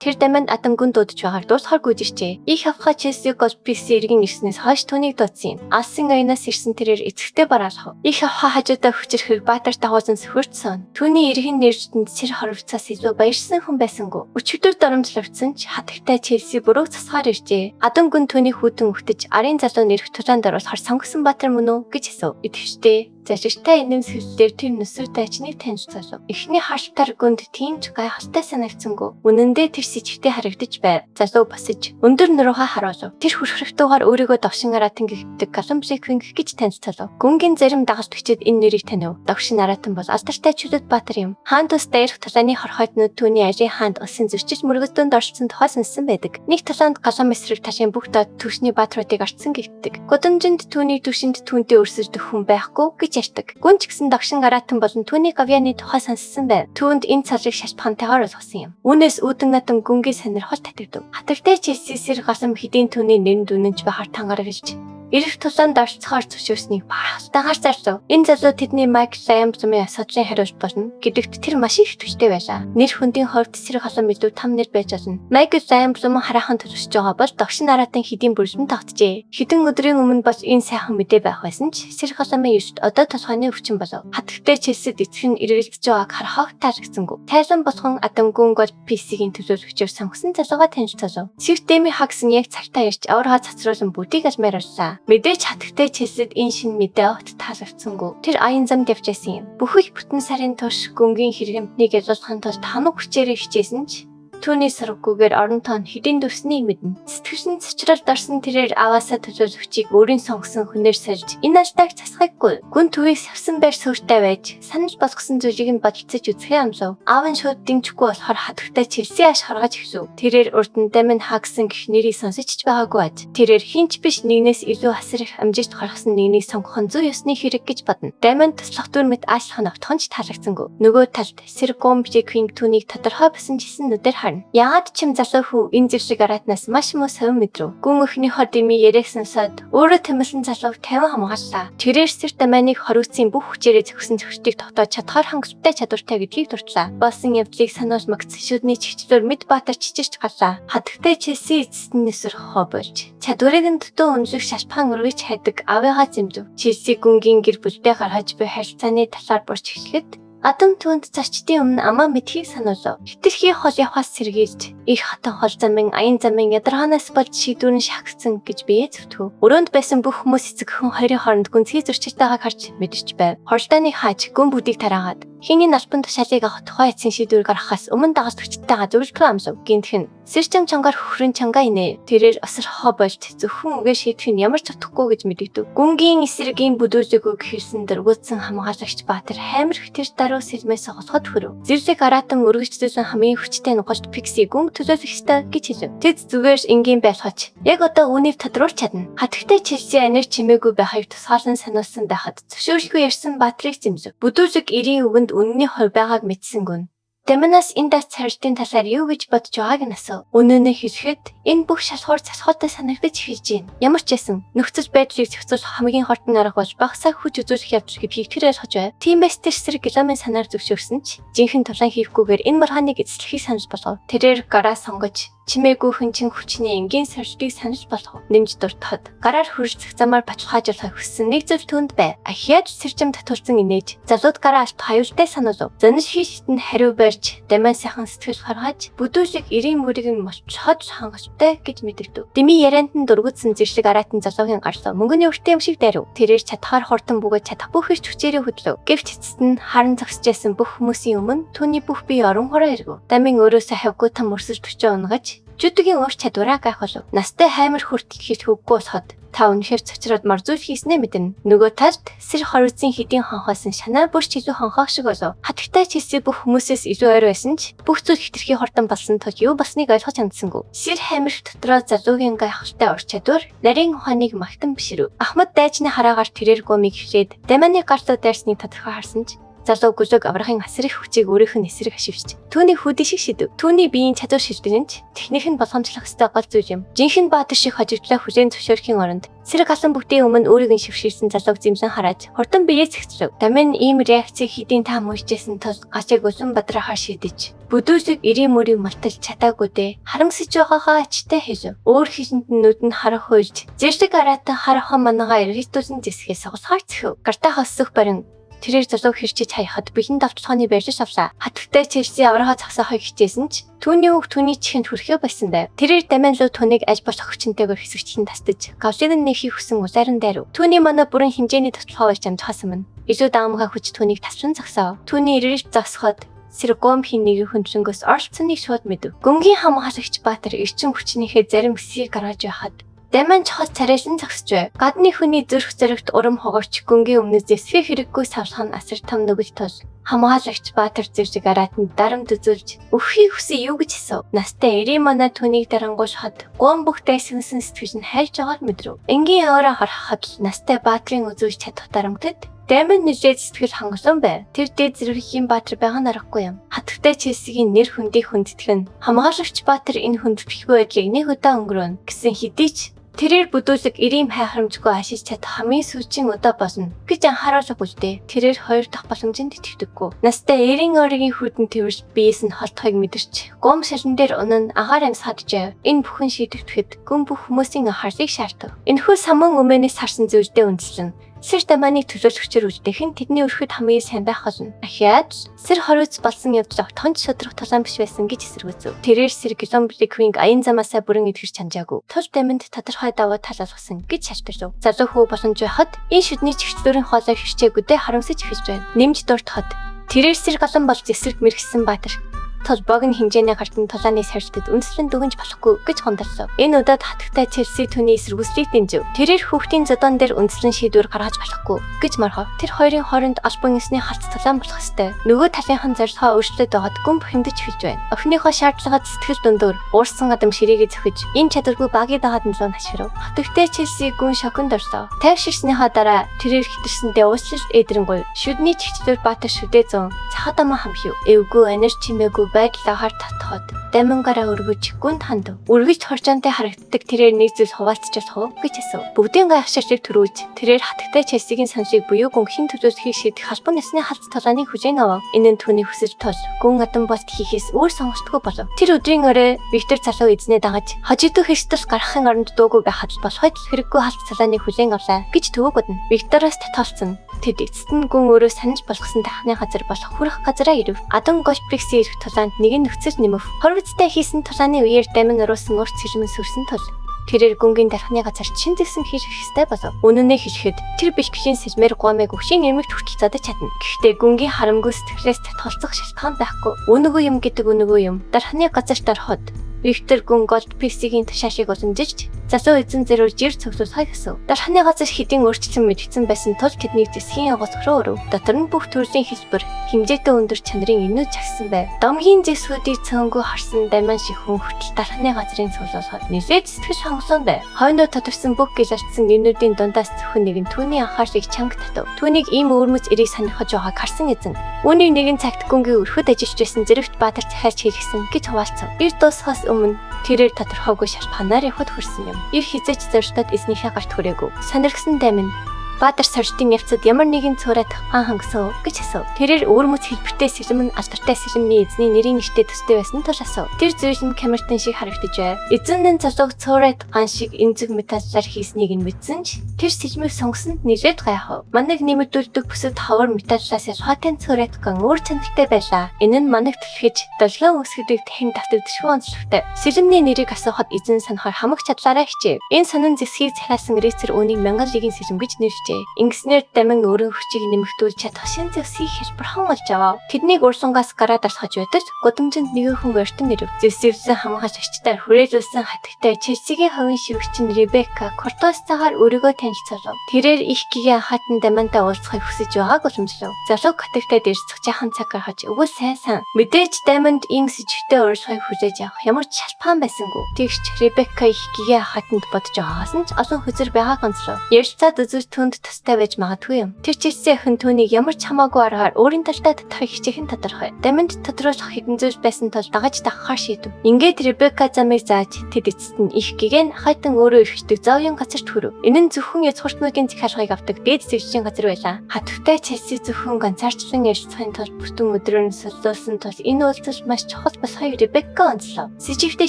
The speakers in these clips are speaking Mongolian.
Тэр даминд атамгүн дуудаж байгааг дуусахаар гүйжирчээ. Их авха Челси гол PC иргэн ирснээс хойш түүнийг дуудсан юм. Алсын оюунаас ирсэн тэрээр эцэгтэй бараалах. Их авха хажуудаа хүчрэхэр Баатар дагуулсан сөхөрцсөн. Түүний эргэн нэржтэнд сэр хорвцаас илүү баярсан хүн байсангүй. Өчигдөр доромжлогдсон ч хатагтай Челси бүрөө цасгаар иржээ. Атамгүн түүний хүүтэн өгтөж арын залуу нэрх тулаанд оруулахар сонгосон Баатар мөн үү гэж асуув. Итгэвчтэй. Зажигтай энэм сэвлэлээр тэр нүсэр тайчныг танилцуулав. Эхний харалтар гүнд тийм ч гайхалтай санагдсангүй. Үнэндээ тэр сэжигтэй харагдаж байв. Залуу босож өндөр нуруугаа харуулв. Тэр хүрхрэхтүүгээр өөрийгөө Довшин Аратан гэгддэг Колумбиквинг гэж танилцуулав. Гүнгийн зарим дагалдагчид энэ нэрийг танив. Довшин Аратан бол алдартай чөлөөт Баатар юм. Хаан тус дээрх талааны хорхойтнууд түүний ажийн хаанд улсын зөрчиж мөргөлдөөнд оршсон тухай сонссон байдаг. Нэг талаанд Колумб эсрэг ташийн бүх доод түвшний Баатруудыг арчсан гэгддэг. Гудамжинд түүний түвшинд түүнтэй өрсөлдөх хүн байхгүй гэж ярьдаг. Гүн ч гэсэн Довшин Аратан болон түүний гавьяаны тухай сонссон байв. Түүнд энэ цалыг шашпахантайгаар олгосон юм. Үүнээс үүдэн натан гүнгийн сонирхол татагдав. Хатагтай Челси сэр галам хэдийн түүний нэн дүнж бахар тангарагч ирэх тулаанд орцохоор зөвшөөрснийг бахалтайгаар зарцав. Энэ залуу тэдний Майк Лаймзмын асуудлын хариулт болно. Гэдэгт тэр маш их төвчтэй байлаа. Нэр хүндийн хувьд сэр галам илүү том нэр байж болно. Майк Лаймзм хараахан төлөвшөж байгаа бол Довшин Аратан хэдийн бүрэлдэхүүн тогтжээ. Хэдэн өдрийн өмнө бас энэ сайхан мэдээ байх байсан ч сэр галамын юуст одоо толгойн өвчин болов. Хатагтай Челсид эцэг нь эргэлдэж байгааг харахад таалагдсангүй. Тайлан болгон Атамгүн гол PC-ийн төлөөлөгчөөр сонгосон залууга танилцуулав. Сивтэми хагс нь яг цагтаа ирж аврага цацруулан бүдийг алмаар орлоо. Мэдээж хатагтай Челсид энэ шинэ мэдээ огт таалагдсангүй. Тэр аян замд явж байсан юм. Бүхэл бүтэн сарын турш гүнгийн хэрэгэмтнийг ялуулахын тулд хамаг хүчээр хичээсэн ч түүний сургагүйгээр оронтоо хэдийн дүрснийг мэднэ. Сэтгэвшин цочролд орсон тэрээр аваасаа төлөөлөгчийг өөрийн сонгосон хүнээр сольж энэ алдааг засахгүйгүй. Гүн төвийг савсан байр суурьтай байж санал болгосон зүйлийг нь бодолцож үзэхээ амлав. Аав нь шууд дэмжихгүй болохоор хатагтай Челси аш харгаж эхлэв. Тэрээр урд нь Дамин Хагсан гэх нэрийг сонсож ч байгаагүй аж. Тэрээр хинч биш нэгнээс илүү асар их амжилт гаргасан нэгнийг сонгох нь зөв ёсны хэрэг гэж бодно. Дамин туслах дүрмэд аашлах нь огтхон ч таалагдсангүй. Нөгөө талд Сэргомбжиквинг түүнийг тодорхой басан жилснүүдээр яагаад ч юм залуу хүү энэ зэвсэг аратнаас маш муу совин мэдрв. Гүн өхний хор дими яриаг сонсоод өөрөө тэмэлсэн залууг 50 хамгааллаа. Тэрээр сэр дамааныг хоригдсан бүх хүчээрээ зөхсөн зөрчдийг тогтоож чадхаар хангалттай чадвартай гэдгийг дурдлаа. Болсон явдлыг сануулж магц шүдний чигчлэр мэд Баатар чичирч галаа. Хатагтай Челси эцэстэн нэсэр хоо болж чадварыг нь дутуу өнлөх шашпаан өргөж хайдаг авыгаа зэмжв. Челси гүнгийн гэр бүлтэй гаргаж буй харилцааны талаар борч эхлэхэд Атам түүнд зарчдын өмнө амаа мэдхийг сануулав. Хитрхи хол явхаас сэргийлж, их хатан хол замын аян замын ядаргаанаас болж шийдвэрэн шахагдсан гэж бие зөвтгөв. Өрөөнд байсан бүх хүмүүс эцэгхэн хоёрын хооронд гүнзгий зөрчиж байгааг харж мэдэрч байв. Хордааны хааж гүн бүдийг тараагаад хиний налбан тушаалыг авах тухай эцсийн шийдвэр гаргахаас өмнө дагалдагчтайгаа зөвлөлтөө амсав. Гинтхэн сэрчэн чангаар хөхрөн чангаа инэ. Тэрээр осорхоо болж зөвхөн үгээ шийдэх нь ямар ч утгагүй гэж мэдэгдэв. Гүнгийн эсрэгийн бүдүүлэггүй гэхэлсэн дөрвөөдсөн хамгаалагч Баатар хаймар хтэр даруй сэлмээс голоход хүрв. Зэрлэг Аратан өргөжлөсөн хамгийн хүчтэй нугалт Пикси гүн төлөөлөх ёстой гэж хэлв. Тэд зүгээр энгийн байлгач яг одоо үүнийг тодруулж чадна. Хатагтай Челси анир чимээгүй байхыг тусгаалan сануулсан байхад зөвшөөрөлгүй ярьсан Баатрыг зэмзв. Бүдүүлэг 90 үгэнд үнэний хувь байгааг мэдсэн гүн. Даминаас энэ дац царилтын талаар юу гэж бодож байгааг нь асуув. Үнэнээ хэлэхэд энэ бүх шалхуур цасхуутай санагдаж эхэлж байна. Ямар ч байсан нөхцөл байдлыг зохицуулах хамгийн хортон арга бол багасаа хүч үзүүлэх явдал гэдгийг тэр ойлгож байв. Тиймээс тэр сэрэг Гиламын санаар зөвшөөрсөн ч жинхэнэ тулаан хийхгүйгээр энэ маргааныг эзлэхийг санал болгов. Тэрээр гараа сонгож чимээгүй хөнчин хүчний энгийн сорилтыг санал болгов. Нэмж дуртахад гараар хөржих замаар бачилгаажуулахыг хүссэн нэг зүйл түүнд байв. Ахиад сэржим татуулсан инээж залууд гараа алт хаюултай сануулв. Занш хийштэнд хариу барьж Дамин сайхан сэтгэл гаргаж бүдүүлэг 90 мөрийг нь мочход хангалттай гэж мэдэгдэв. Дими ярианд нь дургутсан зэрлэг Аратан залуугийн гарлаа мөнгөний өртөө юм шиг дайрав. Тэрээр чадхаар хортон бүгэд чадах бүх их хүчээрээ хөдлөв. Гэвч эцэст нь харан зогсожсэн бүх хүмүүсийн өмнө түүний бүх бие орон хороо эргэв. Дамин өөрөөсөө хавгүй там өрсөлд төчөө унгаж жүдгийн ур чадвараа гайхуулв. Настай хаймар хүртэл хийх үггүй болоход та үнэхээр цочроод марзуул хийснээ мэднэ. Нөгөө талд сэр хоригдсан хэдийн хонхоосон шанаа бүрч илүү хонхоох шиг болов. Хатагтай Челси бүх хүмүүсээс илүү ойр байсан ч бүх зүйл хитрхи хортон болсон тул юу басныг ойлгож чадсангүй. Сэр хамирх дотроо залуугийн гайхалтай ур чадвар нарийн ухааныг магтан бишрэв. Ахмад дайчны хараагаар тэрээр гомиг хвлээд Даманы гартаа дайрсныг тодорхой харсан ч залуу гүлэг аврахын асар их хүчийг өөрийнх нь эсрэг хашивч. Түүний хүдий шиг шидэв. Түүний биеийн чадвар шилжүүлэнч техник нь болгоомжлох ёстой гол зүйл юм. Жинхэнэ Баатар шиг хожигдлаа хүлээн зөвшөөрөхийн оронд сэрэг галан бүгдийн өмнө өөрийг нь шивширсэн залууг зэмлэн хараад хурдан биеэ цэгцлэв. Дамин ийм реакцийг хэдийн таам үйжсэн тул гачиг Улаанбаатараа хар шидэж Бүдүүсийг эрийн мөрийг малтаж чадаагүй дээ. Харамсаж байгаагаа ачтай хэлв. Өөр хишинт нүд нь харах уйлж зэрэг араатан харахаа манагаа эргэлтүүлсэн зэсгээс согсгаар цэхв. Гартаа хосох барин тэрээр залуу хэрчиж хаяхад бэлэн давталгааны барьж авлаа. Хатагтай Челси аврахаа зогсоохыг хичээсэн ч түүний үг түүний чихэнд хүрэхээ байсан байв. Тэрээр Дамиан Лу түүнийг аж болох хүчинтэйгээр хэсэгчлэн тастаж Гавлинын нэхийг хүсэн улайран дайрв. Түүний манай бүрэн хэмжээний татвархаа болж амжихасан мань. Илүү даамга хүч түүнийг тавчран зогсоо. Түүний ирэлж зогсоход Сэргомхийн нэг хүндлэнгөөс орцсоныг шууд мэдэв. Гүнгийн хамгаалагч Баатар эрчим хүчнийхээ зарим өсгийг гаргаж байхад Дамиан чохол царайлан зогсож байв. Гадны хүний зүрх зэрэгт урам хугарч гүнгийн өмнөөс зэсвэх хэрэггүй савлах нь асар том нүгэл тул. Хамгаалагч Баатар зэрэг араатанд дарамт үзүүлж өхийг хүсээ юу гэж хэлв. Настай эрийн манай түүнийг дарангуйшхад гон бүх дайсагнасан сэтгэл нь хайж байгааг мэдрэв. Энгийн өөрөө харахад настай Баатарын үзүүлж чадах дарамтад Дамиан нэлээд сэтгэл хангасан байв. Тэр дээд зэрэгийн Баатар байгаа нь аргагүй юм. Хатагтай Челсигийн нэр хүндийг хүндэтгэх нь хамгаалагч Баатар энэ хүндэтгэлгүй байдлыг нэг удаа өнгөрөөн гэсэн хэдий ч тэрээр бүдүүлэг эрийн хайхрамжгүй ашиж чадах хамгийн сүүчийн удаа болно гэж анхааруулах үлдээ. Тэрээр хоёр дахь боломжинд итгэдэггүй. Настай эрийн өөрийн хүрдэн тэрвэрч биес нь холдохыг мэдэрч гом шалан дээр унан агаар амс хаджээ. Энэ бүхэн шийдэгдэхэд гүн бүх хүмүүсийн анхаарлыг шаардав. Энэхүү самун өмнөөс харсан зүйлдээ үндэслэн Сэр Дамианы төлөөлж хүчээр үлдээх нь тэдний өрхөд хамгийн сайн байх болно. Ахиад Сэр хориуц болсон явж огтхон ч шудрах тулаан биш байсан гэж эсэргүүцэв. Тэрээр Сэр Гизомбликвинг аян замаасаа бүрэн идэвхэрч чанжаагүй. Тул Дамианд тодорхой даваа талуулсан гэж шалтгаалв. Залуу хүү боломж байхад энэ шүдний чигчлүүрийн хоолой хөвчээгүүдээ харамсаж эхэлж байна. Нэмж дуртахад тэрээр Сэр галан болж эсрэг мэргэсэн Баатар тул богино хэмжээний гартан тулааны саржтад үндэслэн дүгнж болохгүй гэж гомдолсов. Энэ удаад хатагтай Челси түүний эсэргүүцлийг дэмжив. Тэрээр хүүхдийн зодон дээр үндэслэн шийдвэр гаргаж болохгүй гэж мархав. Тэр хоёрын хооронд албан ёсны халт тулаан болох ёстой. Нөгөө талынхан зорилгоо өөрчлөлт байгаад гүн бухимдаж эхэлж байна. Охиныхоо шаардлагад сэтгэл дундуур уурсан гадам ширээгээ зөхөж энэ чадваргүй багийн дагаад нь луу наширв. Хатагтай Челси гүн шоконд орлоо. Тайвширсныхаа дараа тэрээр хитэрсэндээ уучлалт эдрэнгуй шүдний чигчлэр Баатар шүдээ зүүн цахад амаа хамхив. Эвгүй анир чимээгүй байдлаа хар татхад Дамиангараа өргөж гүнд хандв. Үргэлж хоржоонтой харагддаг тэрээр нэг зүйл хуваалцаж болох уу гэж асуув. Бүгдийн гайхширтыг төрүүлж тэрээр хатагтай Челсигийн саналыг буюу гүнхийн төлөвлөхийг шийдэх албан ёсны халт тулааны хүлээн авав. Энэ нь түүний хүсэж тул гүн адан болт хийхээс өөр сонголтгүй болов. Тэр өдрийн орой Виктор залуу эзнээ дагаж хожигдох хэстэл гарахын оронд дуугүй байхад болоход хэрэггүй халт тулааны хүлээн авлаа гэж төвөг бодно. Виктороос татгалцсан. Тэд эцэст нь гүн өөрөө санаж болгосон тахны газар болох хүрэх газараа ирэв. Адан Гошприксийн ирэх тулаанд нэг нь нөхцөл нэмв. Хорвицтай хийсэн тулааны үеэр Дамиан оруулсан урт сэлмэн сүрсэн тул тэрээр гүнгийн дархны газар чин зэсэн хийх ёстой болов. Үнэнээ хэлэхэд тэр бишкшийн сэлмээр гомыг өвшийн нэрмэгт хүртэл задаж чадна. Гэхдээ гүнгийн харамгүй сэтгэлээс татгалзах шалтгаан байхгүй. Үнэгүй юм гэдэг үнэгүй юм. Дархны газарт ороход Виктор гүн Голдпиксигийн тушаашийг уламжилж залуу эзэн зэрэг жир цогцолхой гэсв. Дархны газар хэдийн өөрчлөлт мэдгдсэн байсан тул тэдний зэсгийн агуулх руу өрөв. Дотор нь бүх төрлийн хэлбэр хэмжээтэй өндөр чанарын инүүд чагсан байв. Домгийн зэсүүдийг цөөнгөө харсан Дамиан шиг хүн хүртэл дархны газрын цуглуулахад нэлээд сэтгэл хангалуун байв. Хойноо тодорсон бүх гэлэлтсэн инүүдийн дундаас зөвхөн нэг нь түүний анхаарлыг чанга татав. Түүнийг ийм өвөрмөц эрийг сонирхож байгааг харсан эзэн үүнийг нэгэн цагт гүнгийн өрхөд ажиллаж байсан зэрэгт Баатар захиалж хийлгсэн гэж хуваалцав. Ир дуусахаас өмнө тэрээр тодорхойгүй шалтгаанаар явхад хүрсэн юм. Ир хизээч зорилтод эзнийхээ гарт хүрээгүй. Сонирхсан Дамиан Баатар соржтын явцад ямар нэгэн цуураад хангасан гэж асуув. Тэрээр өвөрмөц хэлбэртэй сэлэм нь алдартай сэлэмний эзний нэрийн нэртэй төстэй байсан тул асуув. Тэр зүйл нь камертын шиг харагдаж байв. Эзэн дэн залууг цуураад ган шиг энзэг металлаар хийснийг нь мэдсэн ч тэр сэлмийг сонгосонд нэлээд гайхав. Манайг нэмэгдүүлдэг бүсэд хавар металлаас ялгаатай цуураад ган өөр чанартай байлаа. Энэ нь манайг түлхэж долгион үсгэдэг дахин давтагдшгүй онцлогтой. Сэлэмний нэрийг асуухад эзэн санахаар хамаг чадлаараа хичээв. Энэ сонин зэсгийг цахиалсан рейцер үүнийг мянган лигийн сэлэм гэж нэрвчээ. Ингэснээр Дамиан өөрийн хүчийг нэмэгдүүлж чадах шин зэвсгийг хэлбэрхэн олж авав. Тэднийг урсангаас гараад алхаж байтаж гудамжинд нэгэн хүн өртөн ирв. Зэвсэвсэн хамгаалагчдаар хүрээлүүлсэн хатагтай Челсигийн ховын шивгчин Ребекка Кортостойгоор өөрийгөө танилцуулав. Тэрээр их гигээ анхаатан Дамиантай уулзахыг хүсэж байгааг уламжлав. Залуу хатагтай дэрсэх жаахан цаг гаргаж өвөө сайн. Мэдээж Дамианд ийм сэжигтэй урьдчилахыг хүлээж авах ямар ч шалтгаан байсангүй. Тэгш Ребекка их гигээ анхаатанд бодож байгаагаас нь ч олон хөзөр байгааг онцлов. Ярилцаад үзүүж түнд тустай байж магадгүй юм. Тэр Челси охин түүнийг ямар ч хамаагүй аргаар өөрийн талдаа татахыг хичээх нь тодорхой. Даминд тодруулах хэдэн зүйл байсан тул дагаж тахахаар шийдэв. Ингээд Ребекка замыг зааж тэд эцэст нь их гэгэн хайтан өөрөө ирэхдэг зовён газарт хүрэв. Энэ нь зөвхөн язгууртнуудын захиалгыг авдаг дээд зэвсгийн газар байлаа. Хатвтай Челси зөвхөн ганцаарчлан ярьцахын тулд бүтэн өдрөөр нь солиулсан тул энэ уулзалт маш чухал болохыг Ребекка онцлоо. Сэжигтэй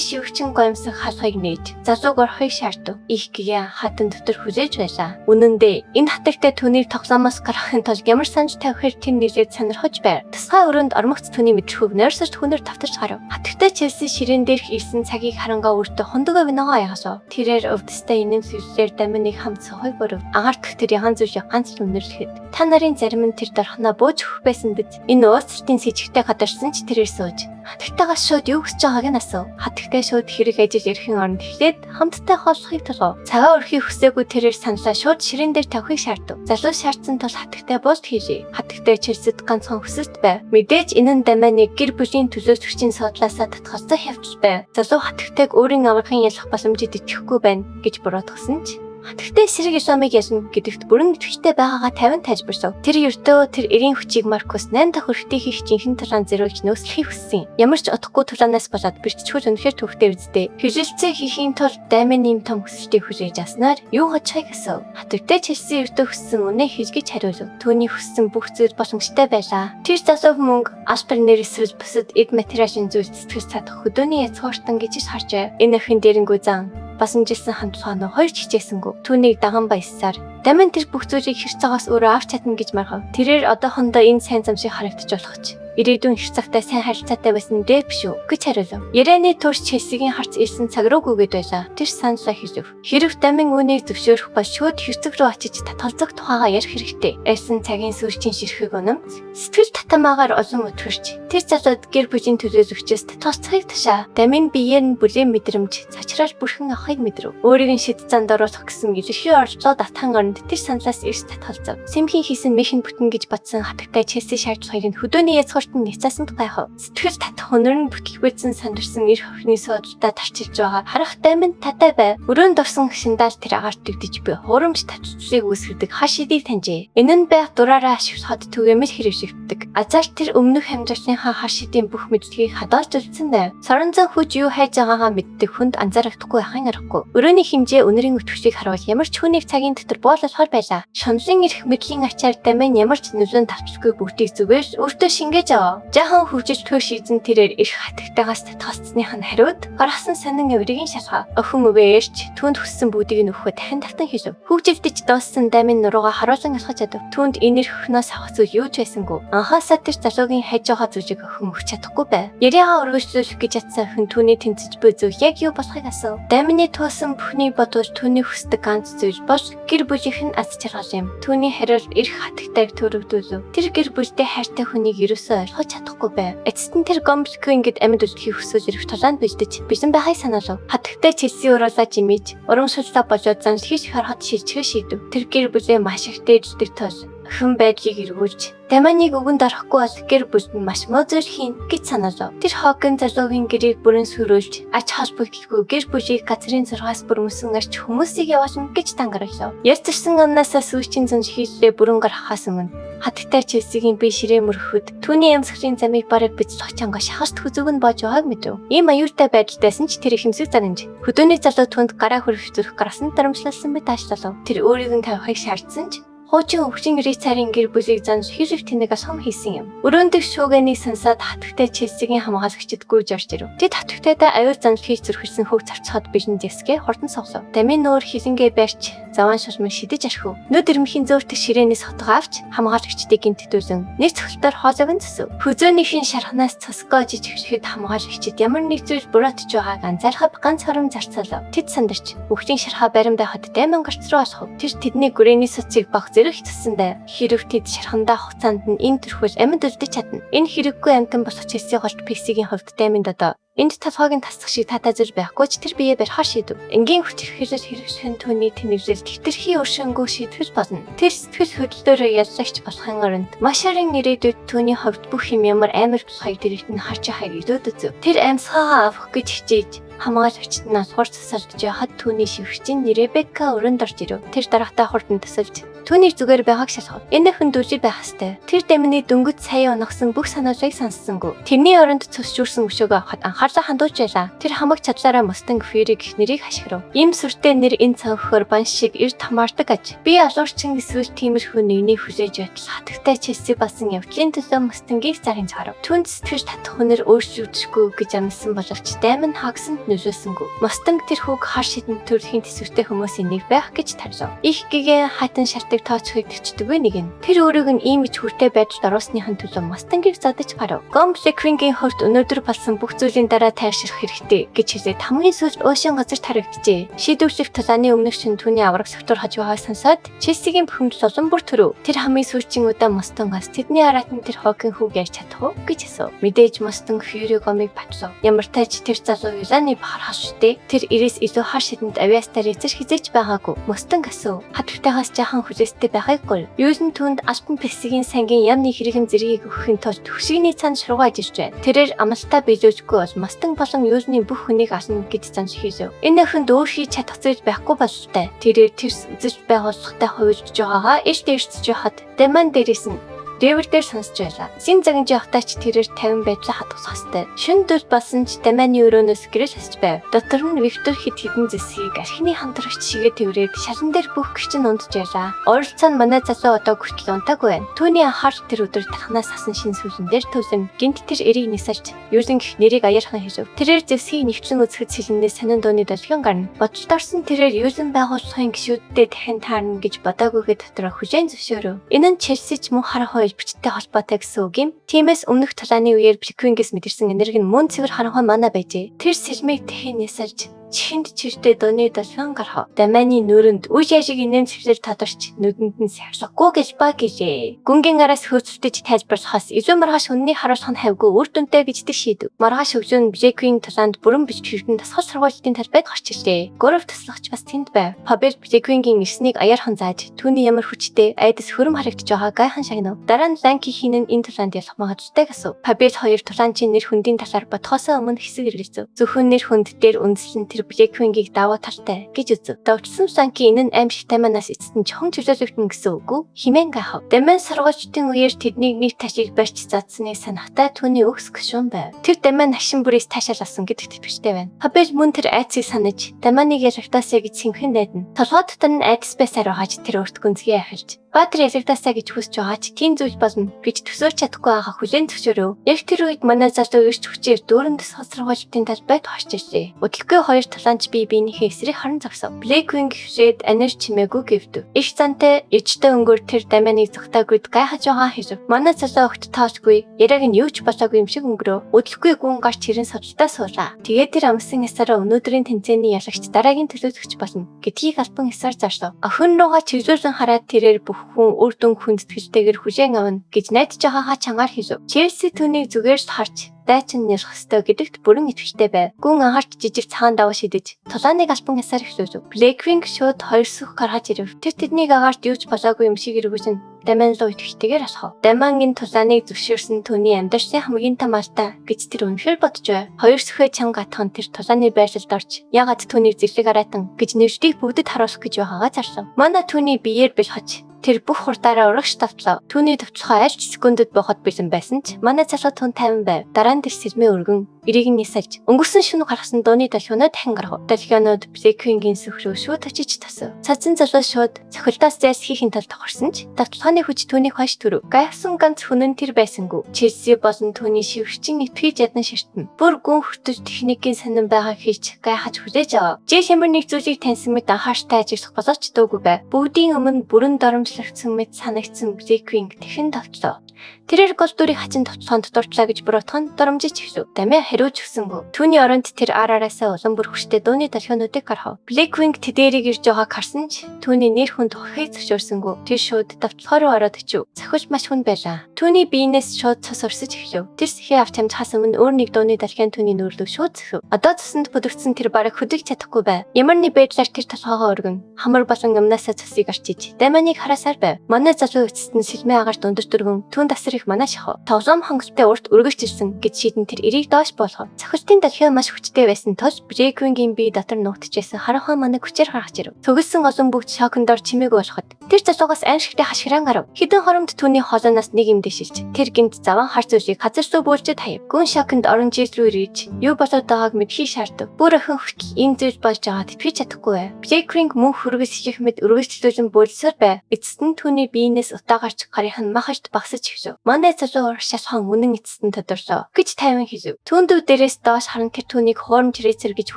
шивгчин гоёмсох халахыг нээж залууг орохыг шаардав. Их гэгэн хатан дотор хүлээж байлаа. Үнэн дээр энэ хатагтай түүнийг тоглоомоос гаргахын тулд ямар санаж тавихэр тэр нэлээд сонирхож байр. Тусгай өрөөнд ормогц түүний мэдрэхүйг нойрсож хүнээр тавтарч гарав. Хатагтай Челси ширээн дээрх ирсэн цагийг харангаа өөртөө хондогоо виногоо ягасав. Тэрээр өвдөстэй инэн сүлжээр даминыг хамт сухыг боров. Агаарт тэр яхан зүйл ганц л үнэрлэхэд та нарын зарим нь тэр дархнаа бууж өгөх байсан биз. Энэ уулзалтын сэжигтэй гадарсан ч тэрээр сууж хатагтайгаас шууд юу гэж байгааг нь асуув. Хатагтай шууд хэрэг ажил ярихын оронд эхлээд хамтдаа хооллохыг төлөв. Цагаа өрхийг хүсээгүй тэрээр саналаа шууд ширээн дээр тавихыг шаардав. Залуу шаардсан тул хатагтай буулт хийжээ. Хатагтай Челсид ганцхан хүсэлт байв. Мэдээж энэ нь дамианыг гэр бүлийн төлөөсөгчийн судлаасаа татгалзах явц байв. Залуу хатагтайг өөрийн аврахын ялах боломжид итгэхгүй байна гэж буруутгасан ч хатагтай сэрэг Исламыг ясна гэдэгт бүрэн итгэвчтэй байгаагаа 50 тайлбарсав. Тэр ердөө тэр эрийн хүчийг Маркус 8 дахь өрхтийг хийх жинхэнэ талаан зэрүүлж нөөцлөхийг хүссэн. Ямар ч удахгүй талаанаас болоод бэртчгүй үнэхээр төвхтэй үздэй. Хилэлцээ хийхийн тулд Дамин ийм том хүсэлтийг хүлээж авснаар юу хочхыг асуув. Хатагтай Челси ердөө хүссэн үнэ хийлгэж хариулв. Түүний хүссэн бүх зүйл боломжтой байлаа. Тэр залуу мөнгө аспирнэр эсвэл бусад эд материалын зүйл сэтгэл чадах хөдөөний язгууртан гэж харжээ. Энэ охин дээрэнгүү зан басан жилсэн хамтлагаанаа хоёр чичээсэнгүү. Түүнийг даган баясаар Дамин тэр бүх зүйлийг хэрц цагаас өөрөө авч чадна гэж маргав. Тэрээр одоохондоо энэ сайн зам шиг харагдаж болох ч ирээдүйн их цагтаа сайн харилцаатай байсан дээ биш үү гэж хариулв. Ярианы турш Челсигийн харц илсэн цаг руу гүгээд байлаа. Тэр саналаа хэлв. Хэрв Дамин үүнийг зөвшөөрөх бол шууд хэрцэг рүү очиж татгалзах тухайга ярих хэрэгтэй. Элсэн цагийн сүрчийн ширхэг өнөмт сэтгэл татамаагаар олон өтгөрч тэр залууд гэр бүлийн төлөөлөгчөөс татгалзахыг тушаа. Дамин биеэр нь бүлийн мэдрэмж цачраар бүрхэн авахыг мэдрэв. Өөрийг нь шид занд оруулах гэсэн ерөхийн оролцоо татхан оронд тэр саналаас эрс татгалзав. Сэмхийн хийсэн мэхэн бүтэн гэж бодсон хатагтай Челси шаардлагыг хөдөөний ницаасанд гайхав. Сэтгэл татах өнөр нь бүтгэгүйсэн сандарсан эр хохны суудалтай тарчилж байгаа харах Дамин татай байв. Өрөөнд орсон шиндаал тэр агаарт дэгдэж би хуурамч татцлыг үүсгэдэг хаш шидийг таньжээ. Энэ нь байх дураараа ашиглахад түгээмэл хэрэгжигддэг. Азар тэр өмнөх амьдралынхаа хаш шидийн бүх мэдлэгийг хадгалж үлдсэн байв. Соронзон хүч юу хайж байгаагаа мэддэг хүнд анзаарахдаггүй яхан аргагүй. Өрөөний хэмжээ өнөрийн өтгөчийг харуул ямар ч хүнийг цагийн дотор буулгахаар байлаа. Шунлын эрх мэдлийн ачаар Дамин ямар ч нүлэн тавчгүй бүгдийг зүгээр өөртөө шингээж жаахан хөвжиж төр шийдэн тэрээр их хатагтайгаас татгалцсных нь хариуд гаргасан сонин өврийн шалгаа. Охин өвөөрч түүнд хүссэн бүгдийг нөхөхөд дахин тавтан хэлв. Хөвжөвдөж дууссан Дамин нуруугаа харуулсан алхаж чадав. Түүнд энэ эрхнээс авах зүйл юу ч байсангүй. Анхаасаа тэр залуугийн хайж байгаа зүйлийг охин өгч чадахгүй байв. Яриагаа өргөжлүүлэх гэж ятсан охин түүний тэнцэж буй зүйл яг юу болохыг асуув. Дамины туусан бүхний бодвол түүний хүсдэг ганц зүйл бол гэр бүлийнх нь аз жаргал юм. Түүний хариулт эрх хатагтайг төрөвдүүлв. Тэр гэр бүлтэй хайртай хүнийг ерөөсөө ойлгож чадахгүй байв. Эцэст нь тэр гомблгүй ингэж амьд үлдэхийг хүсэж ирэх тулаанд бэлдэж бэлэн байхыг санаалав. Хатагтай Челси уруулаа жимэж урамшууллаа болоод занл хийж харахад шилжихээ шийдэв. Тэр гэр бүлээ маш их дээждэг тул хэн байдлыг эргүүлж Даминыг өгөнд орохгүй бол гэр бүлд нь маш муу зүйл хийн гэж санаалав. Тэр хогн залуугийн гэрийг бүрэн сүрүүлж ач холбогдолгүй гэр бүлийг газрын зургаас бүрмөсөн арч хүмүүсийг явуулна гэж тангараглав. Ярьцсан амнаасаа сүүчийн зун шихэллээ бүрэн гаргахаас өмнө хатагтай Челсигийн бие ширээ мөрөхөд түүний амьсгалын замыг бараг бицлах чанга шахалт хүзүүг нь бож байгааг мэдэв. Ийм аюултай байдалтайсан ч тэр ихэмсэг заримж хөдөөний залуу түнд гараа хүрэх зүрх гарсан дарамжлалсан мэт аашлалав. Тэр өөрийг нь тавихыг шаардсан ч хуучин өвчин Рицарын гэр бүлийг занж хэрэг тэнэгээс хом хийсэн юм. Өрөөндөх шууганы сансаад хатагтай Челсигийн хамгаалагчид гүйж орж ирэв. Тэд хатагтайдаа аюул занж хийж зөрхилсэн хөг зарцахад бижин дэсгээ хурдан соглов. Дамин нөр хилэнгээ барьж заван шулмыг шидэж архив. Нүд эрмхийн зөөртөг ширээнээс хотгоо авч хамгаалагчдыг гинтдүүлэн нэг цогтоор хоолойг нь зүсв. Хөзөөнийхин шархнаас цосгоо жижигшгэд хамгаалагчид ямар нэг зүйл буруутж байгааг анзаархад ганц хором зарцаалав. Тэд сандарч мөхлийн шархаа барин байхад Дамин гарц руу алхав. Тэр тэдний гүрээний суцыг баг зэрэг хитсэн байв. Хэрэг тэд шархандаа хугацаанд нь энэ төрхөөр амьд үлдэж чадна. Энэ хэрэггүй амтан болох Челси голт PC-ийн хувьд Даминд одоо энд толгойг нь тасах шиг татаа зүйл байхгүй ч тэр биеэ барихаар шийдэв. Энгийн хүчирхэлэл хэрэгшин түүний тэнэглэл хитрхи өршөнгөө шийдвэж болно. Тэр сэтгэл хөдлөлөөрөө яллагч болохын оронд маш харин ирээдүйд түүний хувьд бүх юм ямар амар болохыг дэрэгт нь харж байгааг илүүд үзв. Тэр амьсгаагаа авах гэж хичээж хамгаалагчид нь алхуур засалж яхад түүний шивгчийн Ребекка өрөөнд орж ирэв. Тэр дараатай хурдан тасалж Түүний зүгээр байгааг шалгав. Энэ хүн дүүжид байх ёстой. Тэр Дамианы дөнгөж сая унагсан бүх санаажийг сонссонгүй. Тэрний оронд цусжуурсан өшөөгөө авахад анхаарлаа хандууж байлаа. Тэр хамаг чадлаараа Мустанг Фьюри гэх нэрийг хашгирав. Ийм сүртэй нэр энэ цанхоор банш шиг эрт хамаардаг аж. Би алуурчин эсвэл тиймэрхүү нэгний хүлээж байтал хатагтай Челси басан явдлын төлөө Мустангийг загинж харав. Түүнд сэтгэж татах хүнээр өөрчлөгдөхгүй гэж амласан боловч Даймон Хагсанд нөлөөсөнгүй. Мустанг тэр хүүг хар шидэн төрөлхийн төсвөртэй хүмүүсийн нэг байх гэж таржав. Их гигэн хатан шартыг тооцохыг төвчдөггүй нэг нь. Тэр өөрөг нь ийм ич хүртэй байж дороосныхан төлөө Мустангийг задаж гарав. Гомблекрингийн хорт өнөөдөр болсон бүх зүйлийн дараа тайвширх хэрэгтэй гэж хэлээд хамгийн сүүлд Оошин газар таригджээ. Шийдвэрлэх тулааны өмнөх шин түүний авраг сектор хажуугаа сонсоод Челсигийн бухимдал олон бүр төрөв. Тэр хамгийн сүүлчийн удаа Мустангаас тэдний аратан тэр хокин хүүг ярьж чадах уу гэж асуув. Мэдээж Мустанг Фьюри гомыг батлав. Ямар тач тэр залуу Юланы бахар хаштай. Тэр ирээс илүү хар шидэнд авиастаар эцэр хизээч байгаагүй. Мустанг асуув. Хатвтайгаас жаахан хүлээстэй байхайгүй. Юусэн түнд Аспен Песигийн сангийн ямны хэрэгэм зэргийг өгөхийн тулд төгсгөний цаанд шургаж ирж байна. Тэрээр амлалтаа биелүүлжгүй бол Мустанг болон Юусны бүх хүнийг асна гэж занш хийв. Энэ охинд өөр хийж чадах зүйл байхгүй бололтой. Тэрээр тэрс үзэж байгууллагатай хувилж байгаагаа эш дээрсэж хаад Даман дээрээс нь Дэвэр дээр сонсч байлаа. Син загинж явахтаач тэрээр 50 байдлаа хатгах хэвээр. Шүн дөр басан ч Даманы өрөөнөөс гэрэл хасч байв. Дотор нь Виктор хэд хэдэн зэсгийг архины хамтрагч шигээ тэрээд шалан дээр бүх гэрчин ундж байлаа. Ойролцоо нь манай залуу одоо хүртэл унтаагүй байна. Түүний анхаарал тэр өдөр тарханаас асан шин сүлэн дээр төлөн гинт тэр эрийг нисарч юусэн гэх нэрийг аяархан хийв. Тэрээр зэсгийг нэвчлэн үзэхэд сэлнээс сонин дууны долгион гарна. Бодолдорсон тэрээр юусэн байгууллагын гишүүдтэй дахин таарна гэж бодоагүйгээ дотроо хүжээн зөвшөөрөв. Энэ нь Челси ч мөн харахаа бичтэй холбоотой гэсэн үг юм. Тиймээс өмнөх талааны үеэр Блэквингээс мэдэрсэн энерги нь мөн цэвэр харанхуй манаа байжээ. Тэр сэлмийг тэхийн ясарж чихэнд чиртэй дууны долгион гарах. Даманы нүрэнд үе яшиг инэм цэвлэр тодорч нүдэнд нь сахилахгүй гэж ба гэжээ. Гүнгийн араас хөөцөлдөж тайлбарлахаас илүү маргааш үнний харуулах нь хайвгүй үр дүнтэй гэж шийдэв. Маргааш хөгжүүн Блэквинг талаанд бүрэн бич хэрхэн тасгал сургуулийн талбайд гарч ирлээ. Гурав таслагч бас тэнд байв. Пабел Блэквингийн ирснийг аяархан зааж түүний ямар хүчтэй айдас хөрөм харагдж байгааг гайхан шагнав. Дараа нь Ланки хинэн энэ талаанд ялах магадaltaй гэсэн. Пабел хоёр тулаанчийн нэр хүндийн талаар бодхоосоо өмнө хэсэг эргэлзэв. Зөвхөн нэр хүнд дээр үндэслэн тэр Блэквингийг даваа талтай гэж үзв. Давчсан Ланки энэ нь аимшигтай манаас эцэст нь чохон чөлөөлөгдөн гэсэн үг үү? Химэн гайхав. Даман сургуульчдын үеэр тэднийг нэг ташиг барьж заадсны санахтай түүний өгс гүшүүн байв. Тэр Даман хашин бүрээс таашаалсан гэдэгт итгэвчтэй байна. Пабел мөн тэр айцыг санаж Даманыг ялгтаасаа гэж сэмхэн найдан. Толгой дотор нь айдас байсаар хаж тэр урт гүнзгий ахилж Баатар ялгтаасаа гэж хүсэж байгаа ч тийм зүйл болно гэж төсөөлж чадахгүй байгаа хүлээн зөвшөөрөв. Яг тэр үед манай залуу ирч хүчээр дүүрэнд сосрогоолтын талбайд хорч ирлээ. Удалгүй хоёр талаанч биенийхээ эсрэг харан зогсов. Блэквинг хүсээд анир чимээгүй гэвдэв. Их зантай ичтэй өнгөөр тэр Даманыг зогтаагүйд гайхаж байгаа хэлв. Манай залуу огт тоосгүй яраг нь юу ч болоогүй юм шиг өнгөрөө. Удалгүй гүн гарч хэрэн содолтой суулаа. Тэгээд тэр амсан ясаараа өнөөдрийн тэмцээний ялагч дараагийн төлөөлөгч болно гэдгийг албан ёсоор зарсав. Охин руугаа чиглүүлэн хараад тэрээр хүн үр дүн хүндэтгэлтэйгээр хүлээн авна гэж найдаж байгаагаа чангаар хэлв. Челси түүнийг зүгээр л харж дайчин нэрх хөстэй гэдэгт бүрэн итгэвчтэй байв. Гүн анхаарч жижиг цагаан даваа шидэж тулааныг албан ясаар эхлүүлв. Блэквинг шууд хоёр сүх гаргаж ирв. Тэр тэднийг агаарч юуч болоогүй юм шиг эргүүлсэн Даман руу итгэвчтэйгээр алхав. Дамангийн тулааныг зөвшөөрсөн түүний амьдарсан хамгийн том алдаа гэж тэр үнэхээр бодож байв. Хоёр сүхээ чанга атхан тэр тулааны байрлалд орж ягаад түүнийг зэрлэг аратан гэж нэвшдийг бүгдэд харуулах гэж байгаагаа зарлав. Манай түүний биеэр бэлхэж тэр бүх хурдаараа урагш тавтлав. Түүний төвчлөгөө аль ч секундэд бохот бэлэн байсан ч манай залуу түн 50 байв. Дараа нь тэр сэлмээ өргөн эрийг нь нисаж өнгөрсөн шөнө гаргасан дууны долгионоо дахин гаргав. Долгионууд Блэквингийн сүх рүү шууд очиж тасв. Цацсан залуу шууд цохилтоос зайлсхийхийн тулд тохирсон ч давталгааны хүч түүнийг хойш төрөв. Гайхсан ганц хүн нь тэр байсангүй. Челси болон түүний шивгчийн итгэж ядан ширтэн. Бүр гүн хүртэж техникийн сонин байгааг хийж гайхаж хүлээж авав. Жил ямар нэг зүйлийг таньсан мэт анхаартай ажиллах болооч дуугүй байв. Бүгдийн өмнө бүрэн доромжлогдсон мэт санагдсан Блэквинг тэхэн давтлаа. Тэрээр гол дүрийг хачин товтлоонд дурдлаа гэж буруутган доромжиж хэвсв. Дамиа хариуж өгсөнгөө. Түүний оронд тэр араасаа улам бүр хүчтэй дууны долгионуудыг гаргав. Блэквинг тэдэрийг ирж байгааг харсан ч түүний нэр хүнд хохыг зөвшөөрсөнгөө. Тэр шууд давталгаа руу ороод очив. Цохиж маш хүн байлаа. Түүний биенээс шууд цус урсаж эхлэв. Тэр сэхээ авч амжихаас өмнө өөр нэг дууны долгион түүний нүрэлөө шууд зөхөв. Одоо цуснд бүдэгдсэн тэр бараг хөдөлж чадахгүй байв. Ямар нэг байдлаар тэр толгоогоо өргөн хамар болон өмнөөсөө цусыг арчиж Даманыг хараасаар байв. Манай залуу эцэст нь сэлмээ агарт өндөр дөргөн түүнд тасар их манай шахав. Тоглоом хонголтой урт өргөжчилсэн гэж шийдэн тэр эрийг доош болгов. Цохилтын дахиа маш хүчтэй байсан тус Брейквингийн бие дотор нуугдчихсэн харанхуй манай хүчээр гаргаж ирв. Цогөлсөн олон бүгд шокондор чимээгүй болоход тэр залуугаас аимшигтай хашгиран гарав. Хэдэн хоромд түүний холооноос нэг юм дэшилж тэр гинт заван хар зүйлийг газар суу бөөлжөд хаяв. Гүн шоконд оранжис руу ирж юу болоод байгааг мэдхий шаардав. Бүр охин хүртэл энэ зүйл болж байгааг тэтгэж чадахгүй байв. Брейквинг мөнх хөргөс их мэд өргөжлүүлэн бөөлсөөр байв. Эцэст нь түүний биенээс утаагарч гарийнх нь махажд багсаж ихсв. Манай залуу шалхан үнэн эцэст нь тодорлоо гэж тайван хэлв. Түүндүү дээрээс доош харан тэр түүнийг хуурамч рейсер гэж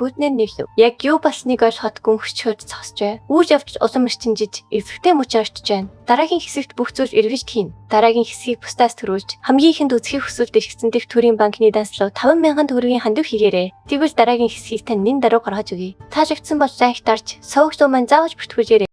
хүүднээр нэрлэв. Яг юу болсныг ойлгоход гүн хөчөөд зогсож байв. Үүж явж улам эрчимжиж эвсэгтэй мөч орчиж байна. Дараагийн хэсэгт бүх зүйл эргэж хийн. Дараагийн хэсгийг бусдаас төрүүлж хамгийн ихэнд үзхийг хүсвэл дэвшсэн дэх төрийн банкны данслуу 5,000 төгрөгийн хандив хийгээрэй. Тэгвэл дараагийн хэсгийг тань нин даруй гаргаж өгье. Таалагдсан бол лайк дарж, сувгсуу маань заавал бүртгүүлээрэй.